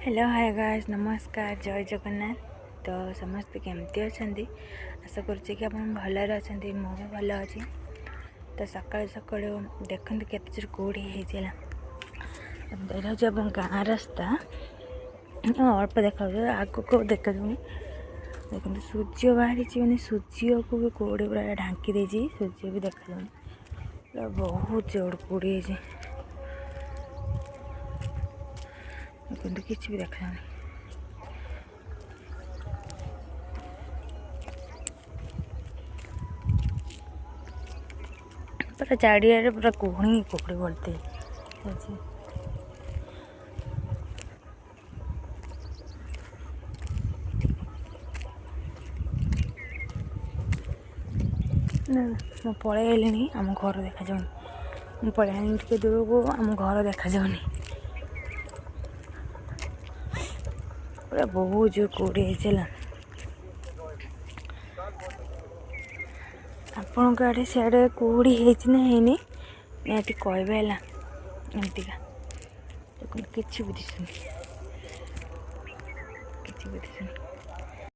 Hello hi guys नमस्कार जय जगन्नाथ। तो समस्ते केमती अच्छा आशा करुच्छे कि आप भलर अच्छा मु भी भल अच्छी। तो सकाल सकाल देखते केते जोर कूड़ी होता गाँ रास्ता अल्प देखा आग को देखा देखते सूर्य बाहरी मैंने सूर्य को भी कूड़ी पूरा ढांकी दे सूर्य भी देखा पूरा बहुत जोर कूड़ी देखते किसी भी देखा पूरा चारिया पूरा कुहनी कुकड़ी भरती ମୁଁ ପଳେଇ ଆଇଲିଣି ଆମ ଘର ଦେଖାଯାଉନି। ମୁଁ ପଳେଇ ଆଇଲିଣି ଟିକେ ଦୂରକୁ ଆମ ଘର ଦେଖାଯାଉନି। ପୁରା ବହୁତ ଜୋର କୁହୁଡ଼ି ହେଇଛି ହେଲା। ଆପଣଙ୍କ ଆଡ଼େ ସିଆଡ଼େ କୁହୁଡ଼ି ହେଇଛି ନା ହେଇନି ନିହାତି କହିବେ ହେଲା। ଏମିତିକା ଦେଖନ୍ତୁ କିଛି ବି ଦିଶୁନି।